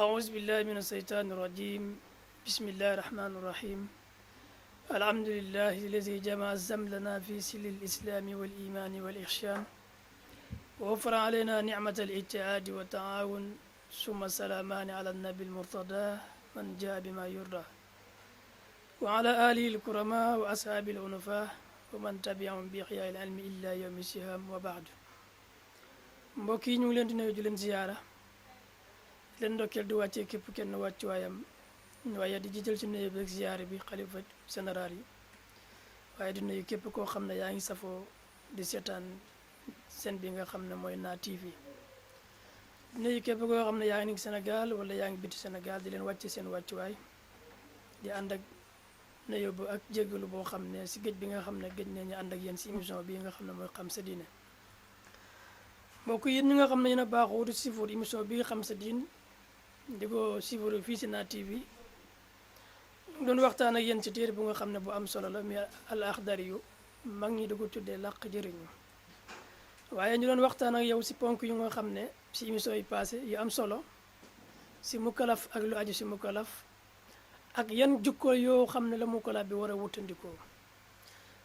أعوذ بالله من الشيطان الرجيم بسم الله الرحمن الرحيم الحمد لله الذي جمع الزملنا في سل الإسلام والإيمان والإحسان ووفر علينا نعمة الاتحاد والتعاون ثم السلامان على النبي المرتضى من جاء بما يرضى وعلى آله الكرماء وأصحاب الأنفاء ومن تبعهم بإحياء العلم إلا يوم السهام وبعد mbokk yi ñu ngi leen di nuyu di leen ziyaara leen ndokkeel di wàccee képp kenn wàccuwaayam waaye di jiital ci nuyu beeg ziyaare bi xalifa général yi waaye di nuyu képp koo xam ne yaa ngi safoo di seetaan seen bi nga xam ne mooy NA TV di nuyu képp koo xam ne yaa ngi Sénégal wala yaa ngi biti Sénégal di leen wàcce seen wàccuwaay di ànd ak nuyu bu ak jéggalu boo xam ne si géej bi nga xam ne géej ne ñu ànd ak yéen si émission bi nga xam ne mooy xam sa diine mbokk yi ñi nga xam ne yéen a baaxoo di suivre émission bi xam sa diin di ko suivre fii si NA TV doon waxtaan ak yéen ci téere bu nga xam ne bu am solo la mais al axdari yu mag ñi di ko tuddee làq jëriñu waaye ñu doon waxtaan ak yow si ponk yu nga xam ne si émission yi passé yu am solo si mukalaf ak lu aju si mukalaf ak yan jukko yoo xam ne la mukalaf bi war a wutandikoo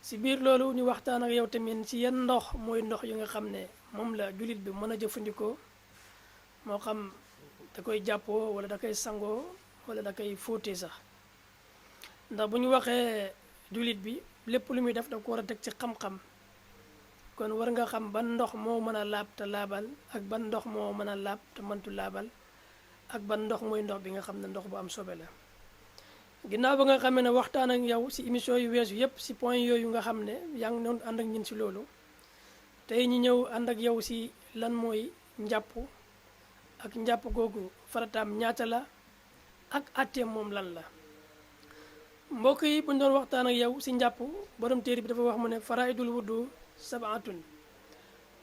si biir loolu ñu waxtaan ak yow tamit si yan ndox mooy ndox yu nga xam ne moom la jullit bi mën a jëfandikoo moo xam da koy jàppoo wala da koy sangoo wala da koy fóotee sax ndax bu ñu waxee jullit bi lépp lu muy def da ko war a teg ci xam-xam kon war nga xam ban ndox moo mën a laab te laabal ak ban ndox moo mën a laab te mëntu laabal ak ban ndox mooy ndox bi nga xam ne ndox bu am sobe la ginnaaw ba nga xamee ne waxtaan ak yow si émission yu weesu yépp si point yooyu nga xam ne yaa ngi doon ànd ak ñun si loolu tey ñu ñëw ànd ak yow si lan mooy njàpp ak njàpp googu farataam ñaata la ak atteem moom lan la mbokk yi bu ñu doon waxtaan ak yow si njàpp borom téere bi dafa wax mu ne faraidul wudu sabaatun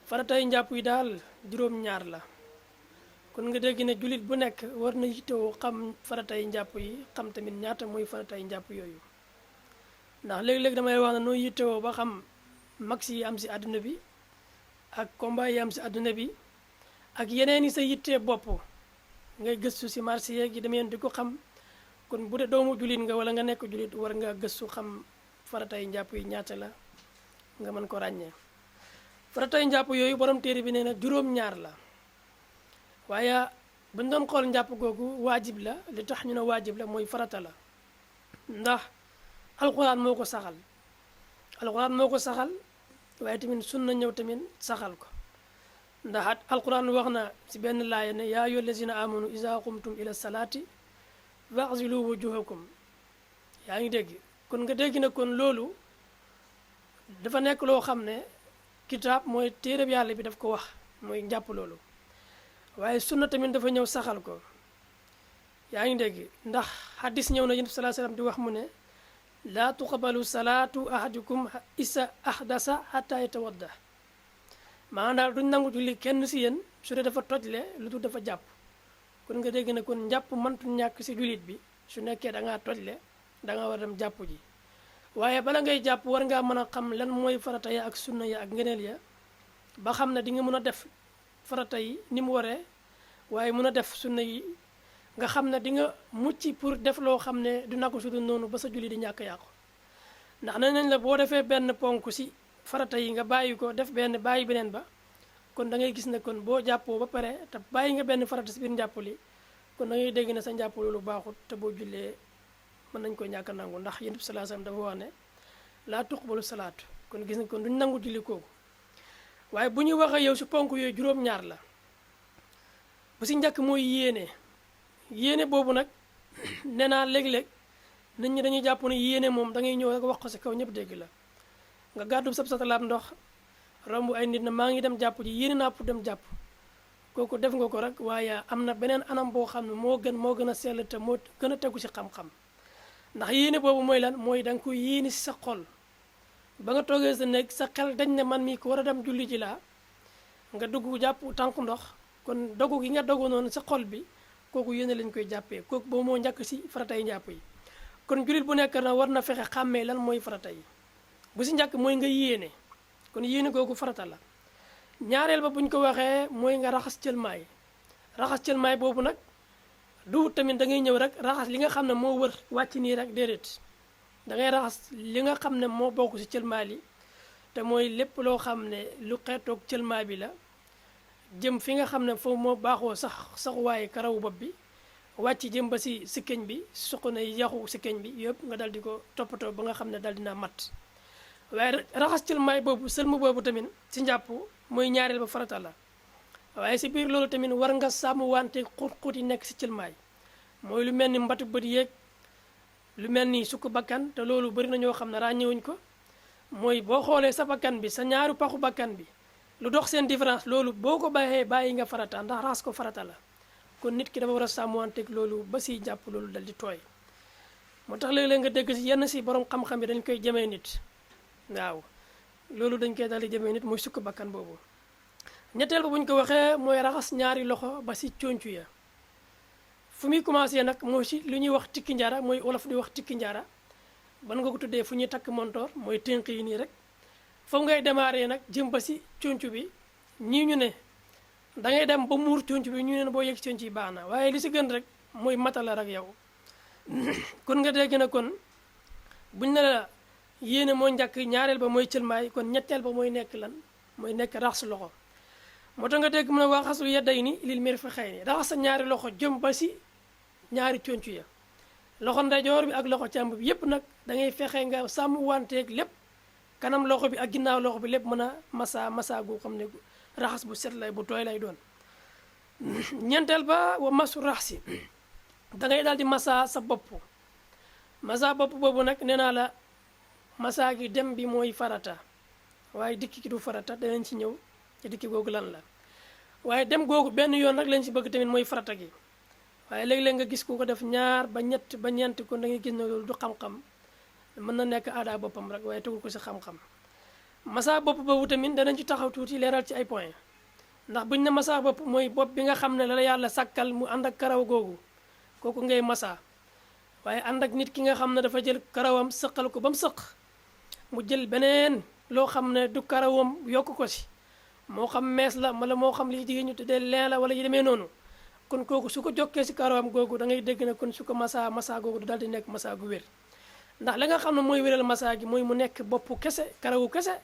faratay njàpp yi daal juróom-ñaar la kon nga dégg ne jullit bu nekk war na yittewoo xam faratay njàpp yi xam tamit ñaata mooy faratay njàpp yooyu ndax léegi-léegi damay wax ne noo yittewoo ba xam max yi am si àdduna bi ak combat yi am si àdduna bi ak yeneen yi sa yittee bopp ngay gëstu si marché yeeg yi demeen di ko xam kon bu dee doomu jullit nga wala nga nekk jullit war nga gëstu xam faratay njàpp yi ñaata la nga mën ko ràññee faratay njàpp yooyu borom téere bi nee na juróom-ñaar la waaye buñ doon xool njàpp googu waajib la li tax ñu ne waajib la mooy farata la ndax alxuraan moo ko saxal waaye tamit sunna ñëw tamit saxal ko ndax alquran wax na si benn laaya ne yaa ayyuha allazina amanu iza qumtum ila salaati faghsilu wujuhakum yaa ngi dégg kon nga dégg na kon loolu dafa nekk loo xam ne kitaab mooy téereb yàlla bi daf ko wax mooy njàpp loolu waaye sunna tamit dafa ñëw saxal ko yaa ngi dégg ndax hadis ñëw na yonent bi sallallahu alayhi wasallam di wax mu ne laa tuqbalu salaatu ahadikum isa ahdasa hatta yatawadda maanaam daal duñ nangu julli kenn si yéen su dee dafa tojle lu dul dafa jàpp kon nga dégg ne kon njàpp mëntu ñàkk si jullit bi su nekkee da ngaa tojle da nga war a dem jàpp ji waaye bala ngay jàpp war ngaa mën a xam lan mooy farata ya ak sunna ya ak ngeneel ya ba xam ne di nga mën a def farata yi ni mu waree waaye mën a def sunna yi nga xam ne di nga mucc pour def loo xam ne du nako sudul noonu ba sa julli di ñàkk yàqu ndax nee nañ la boo defee benn ponk si farata yi nga bàyyi ko def benn bàyyi beneen ba kon da ngay gis ne kon boo jàppoo ba pare te bàyyi nga benn farata si biir njàpp li kon da ngay dégg ne sa njàpp loolu baaxut te boo jullee mën nañ ko ñàkk nangu ndax yonent bi sallallahu alayhi wasallam dafa wax ne laa tuqbalu salaatu kon gis nga kon duñ nangu julli kooku waaye bu ñuy waxee yow si ponk yooyu juróom-ñaar la bu si njëkk mooy yéene boobu nag nee naa léeg-léeg nit ñi dañuy jàpp ne yéene moom da ngay ñëw rek wax ko si kaw ñëpp dégg la nga gàddu sab satalaab ndox romb ay nit na maa ngi dem jàpp ji yéene naa pour dem jàpp kooku def nga ko rek waaye am na beneen anam boo xam ne moo gën a sell te moo gën a tegu si xam-xam ndax yéene boobu mooy lan mooy da nga koy yéene si sa xol ba nga toogee sa nekk sa xel dañ ne man mii ko war a dem julli ji laa nga dugg jàpp tànku ndox kon dogu gi nga dogu noonu sa xol bi kooku yéene lañ koy jàppee kooku boobu moo njëkk si faratay njàpp yi kon jullit bu nekk na war na fexe xàmmee lan mooy farata yi bu si njëkk mooy nga yéene kon yéene kooku farata la ñaareel ba buñ ko waxee mooy nga raxas cëlmaay boobu nag du tamit da ngay ñëw rek raxas li nga xam ne moo wër wàcc nii rek déedéet da ngay raxas li nga xam ne moo bokk ci cëlmaa li te mooy lépp loo xam ne lu xeetoog cëlmaa bi la jëm fi nga xam ne foofu moo baaxoo saxuwaaye karawu bopp bi wàcc jëm ba si sikkeñ bi suq na yaxu sikkeñ bi yëpp nga dal di ko toppatoo ba nga xam ne dal dina mat waaye raxas cëlmaay boobu sëlmu boobu tamit si njàpp mooy ñaareel ba farata la waaye si biir loolu tamit war nga sàmm wante xut-xut yi nekk si cëlmaay mooy lu mel ni mbatu bët yeeg lu mel ni sukk bakkan te loolu bëri na ñoo xam ne ràññewuñ ko mooy boo xoolee sa bakkan bi sa ñaaru paxu bakkan bi lu dox seen différence loolu boo ko bàyyi nga farata ndax raxas ko farata la kon nit ki dafa war a sàmmanteeg loolu ba siy jàpp loolu dal di tooy moo tax léeg-léeg nga dégg si yenn si borom xam-xam yi dañ koy jëmee nit waaw loolu dañ koy dal di jëmee nit mooy sukk bakkan boobu ñetteel ba bu ñu ko waxee mooy raxas ñaari loxo ba si concu ya fu muy commencé nag mooy si lu ñuy wax tikki njaara mooy wolof di wax tikki njaara ban nga ko tuddee fu ñuy takk montoor mooy tënk yi nii rek foofu ngay démarrer nag jëm ba si concu bi ñii ñu ne da ngay dem ba muur conc bi ñu ne boo yegg conc yi baax na waaye li si gën rek mooy matala rek yow kon nga dégg na kon buñ ne la yéene moo njëkk ñaareel ba mooy cëlmaay kon ñetteel ba mooy nekk lan mooy nekk raxas loxo moo tax nga dégg mu ne waa xasu yedday ni lil mirfiqayni raxas sa ñaari loxo jëm ba si ñaari conc ya loxo ndeyjoor bi ak loxo càmb bi yépp nag da ngay fexe nga sàmm wanteeg lépp kanam loxo bi ak ginnaaw loxo bi lépp mën a masa gu xam ne raxas bu set lay bu tooy lay doon ñeenteel ba wa masu raxsi da ngay daal di masa sa bopp masa bopp boobu nag nee naa la masa gi dem bi mooy farata waaye dikki ki du farata danañ ci ñëw ci dikki googu lan la waaye dem googu benn yoon rek lañ ci bëgg tamit mooy farata gi waaye léeg-léeg nga gis ku ko def ñaar ba ñett ba ñeent kon da ngay gis ne loolu du xam-xam mën na nekk aada boppam rek waaye tegul ko si xam-xam masa bopp boobu tamit danañ ci taxaw tuuti leeral ci ay point ndax buñ ne masa bopp mooy bopp bi nga xam ne la yàlla sàkkal mu ànd ak karaw googu kooku ngay masa waaye ànd ak nit ki nga xam ne dafa jël karawam sëqal ko ba mu sëq mu jël beneen loo xam ne du karawam yokk ko si moo xam mees la wala moo xam li jigéen ñu tuddee leen la wala yu demee noonu kon kooku su ko jokkee si karawam googu da ngay dégg ne kon su ko masa googu du daal di nekk masa gu wér ndax la nga xam ne mooy wéral masa gi mooy mu nekk bopp kese karawu kese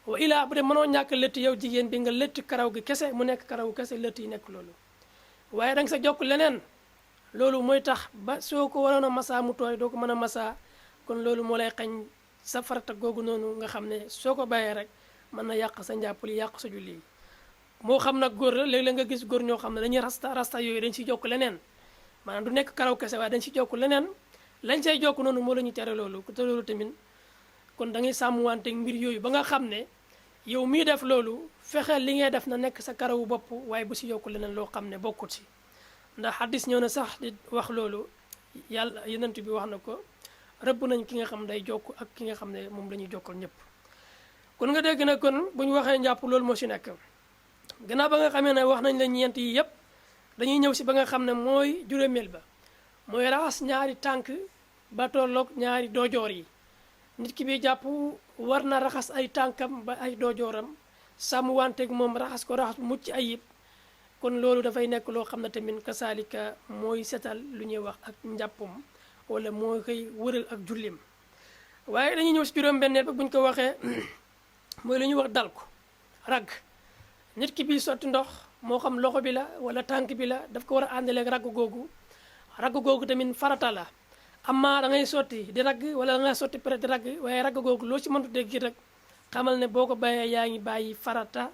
wa ilaa bu dee mënoo ñàkk lëtt yow jigéen bi nga lëtt karaw gi kese mu nekk karawu kese lëtt yi nekk loolu waaye da nga sa jokk leneen loolu mooy tax ba soo ko waroon a masa mu tooy doo ko mën a masa kon loolu moo lay xañ sa farata googu noonu nga xam ne soo ko bàyyee rek mën na yàq sa njàppali yàq sa julli moo xam nag góor la léeg-léeg nga gis góor ñoo xam ne dañuy rasta yooyu dañ si jokk leneen maanaam du nekk karaw kese waaye dañ si jokk leneen lañ say jokk noonu moo la ñu tere loolu te loolu tamit kon da ngay sàmmwante mbir yooyu ba nga xam ne yow mii def loolu fexeel li ngay def na nekk sa karawu bopp waaye bu si yokk leneen loo xam ne bokkut si ndax xaddis ñëw na sax di wax loolu yàlla yenent bi wax na ko rëbb nañ ki nga xam day jokk ak ki nga xam ne moom la ñuy jokkal ñëpp kon nga dégg na kon bu ñu waxee njàpp loolu moo si nekk gannaaw ba nga xamee ne wax nañ la ñeent yi yëpp dañuy ñëw si ba nga xam ne mooy juróomeel ba mooy raxas ñaari tànk ba tolloog ñaari doojoor yi nit ki bi jàpp war na raxas ay tànkam ba ay doojooram sàmm wanteeg moom raxas ko raxas mucc ayib kon loolu dafay nekk loo xam ne tamit kasaalika mooy setal lu ñuy wax ak njàppum wala moo koy wëral ak jullim waaye dañuy ñëw si juróom-benneel ba bu ñu ko waxee mooy lu ñuy wax dal ko ragg nit ki bi sotti ndox moo xam loxo bi la wala tànk bi la daf ko war a àndaleeg ragg googu tamit farata la amma da ngay sotti di ragg wala da ngay sotti peut di ragg waaye ragg googu loo ci mëntu dégg rek xamal ne boo ko bàyyee yaa ngi bàyyi farata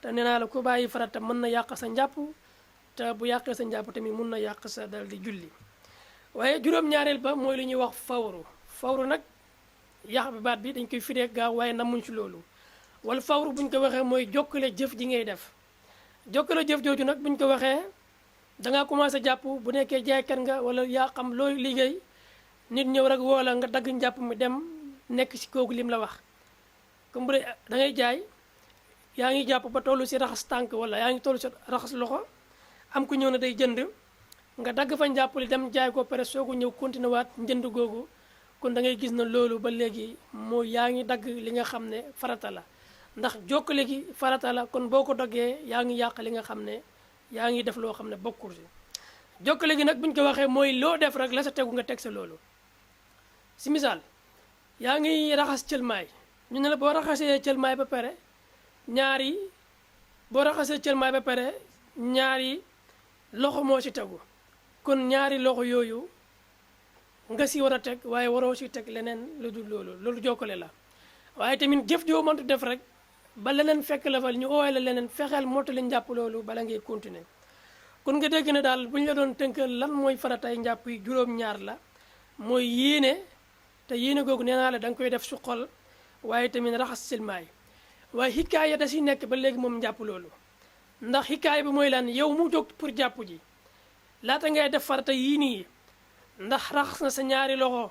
te nee naa la ku bàyyi farata mën na yàq sa njàpp te bu yàqee sa njàpp tamit mun na yàq sa dal di julli waaye juróom-ñaareel ba mooy lu ñuy wax fawru nag yàq bi baat bi dañ koy firee gaaw waaye namuñ ci loolu wala fawru buñ ko waxee mooy jokkale jëf ji ngay def jokkale jëf jooju nag buñ ko waxee dangaa commencé jàpp bu nekkee jaaykat nga wala yaa xam looy liggéey nit ñëw rek woo la nga dagg njàpp mi dem nekk ci kooku lim la wax comme bu dee da ngay jaay yaa ngi jàpp ba tollu si raxas tànk wala yaa ngi tollu si raxas loxo am ku ñëw na day jënd nga dagg fa njàpp li dem jaay ko pare soo ko ñëw continué waat njënd googu kon da ngay gis na loolu ba léegi moo yaa ngi dagg li nga xam ne farata la ndax jokkale gi farata la kon boo ko daggee yaa ngi yàq li nga xam ne yaa ngi def loo xam ne bokkul si jokkale gi nag buñ ko waxee mooy loo def rek la sa tegu nga teg sa loolu si misaal yaa ngi raxas cëlmaay ñu ne la boo raxasee cëlmaay ba pare ñaari loxo moo ci tegu kon ñaari loxo yooyu nga si war a teg waaye waroo si teg leneen lu dul loolu jokkale la waaye tamit jëf joo mëntu def rek ba leneen fekk la fa ñu ooy la leneen fexeel mottali njàpp loolu bala ngay continuer kon nga dégg ne daal bu ñu la doon tënkal lan mooy faratay njàpp yi juróom-ñaar la mooy yéene te yéene googu nee naa la da nga koy def su xol waaye tamit raxas silmaay waaye xikaaya da si nekk ba léegi moom njàpp loolu ndax xikaaya bi mooy lan yow mu jóg pour jàpp ji laata ngay def farata yii nii ndax raxas na sa ñaari loxo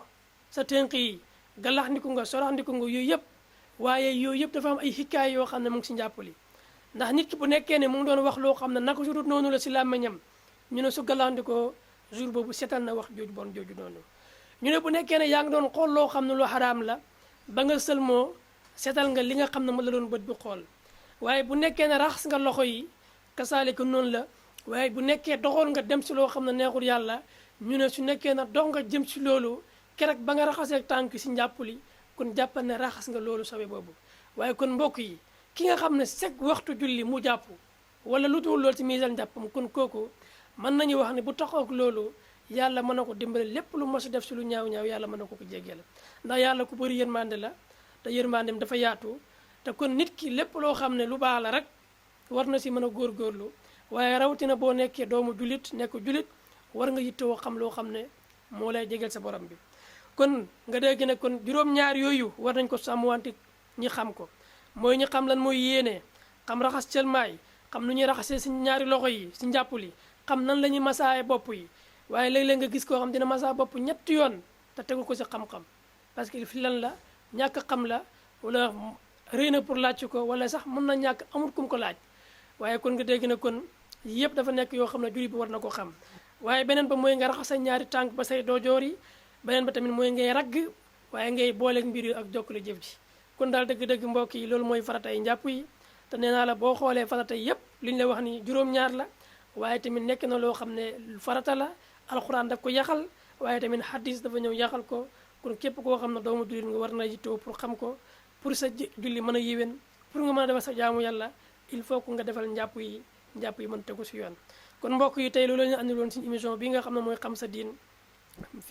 sa tënk yi galax ndiku nga sorax ndiku nga yooyu yëpp waaye yooyu yëpp dafa am ay xikaay yoo xam ne mu ngi si njàpp li ndax nit ki bu nekkee ne mu ngi doon wax loo xam ne naka su dul noonu la si làmmiñam ñu ne su galaxndikoo jour boobu setal na wax jooju bon jooju noonu ñu ne bu nekkee ne yaa ngi doon xool loo xam ne lu xaraam la ba nga sëlmoo setal nga li nga xam ne ma la doon bët bi xool waaye bu nekkee ne raxas nga loxo yi kasaale ko noonu la waaye bu nekkee doxoon nga dem si loo xam ne neexul yàlla ñu ne su nekkee na dox nga jëm si loolu kerek ba nga raxasee tànk si njàpp li kon jàppal ne raxas nga loolu sawe boobu waaye kon mbokk yi ki nga xam ne seg waxtu julli mu jàpp wala lu dul loolu ci misal njàppam kon kooku mën nañu wax ne bu taxaw loolu yàlla mën na ko dimbale lépp lu mos a def si lu ñaaw-ñaaw yàlla mën na ko jéggeel ndax yàlla ku bëri yërmande la te yërmandem dafa yaatu te kon nit ki lépp loo xam ne lu baax la rek war na si mën a góorgóorlu waaye rawatina boo nekkee doomu julit nekk julit war nga yittewoo xam loo xam ne moo lay jegeel sa borom bi kon nga dégg ne kon juróom-ñaar yooyu war nañ ko sàmmwante ñi xam ko mooy ñi xam lan mooy yéene xam raxas cëlmaay xam nu ñuy raxasee si ñaari loxo yi si njàpp li xam nan la ñuy masaaye bopp yi waaye léeg-léeg nga gis koo xam dina masaa bopp ñetti yoon te tegu ko si xam-xam parce que fi lan la ñàkk xam la wala rëy na pour laaj ko wala sax mën na ñàkk amul kum ko laaj waaye kon nga dégg ne kon yëpp dafa nekk yoo xam ne jullit bi war na ko xam waaye beneen ba mooy nga raxas sa ñaari tànk ba say doojoor yi beneen ba tamit mooy ngay ragg waaye ngay booleeg mbir yi ak jokkale jëf ji kon daal dëgg-dëgg mbokk yi loolu mooy faratay njàpp yi te nee naa la boo xoolee faratay yëpp li ñu la wax ni juróom-ñaar la waaye tamit nekk na loo xam ne farata la alxuraan daf ko yaxal waaye tamit hadis dafa ñëw yaxal ko kon képp koo xam ne doomu jullit nga war na yittoo pour xam ko pour sa julli mën a yéwén pour nga mën a defal sa jaamu yàlla il faut que nga defal njàpp yi mën tegu si yoon kon mbokk yi tey loolu la ñu andiloon suñu émission bi nga xam ne mooy xam sa diin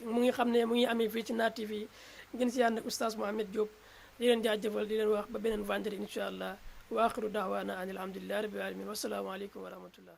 mu ngi xam ne mu ngi amee fii ci Naat TV ngeen si ànd ak oustaz Mohamed Diop di leen jaajëfal di leen wax ba beneen vendredi incha allah wa axiru daawaana an alhamdulillahi rabbil alamin wasalaamu aleykum wa rahmatullah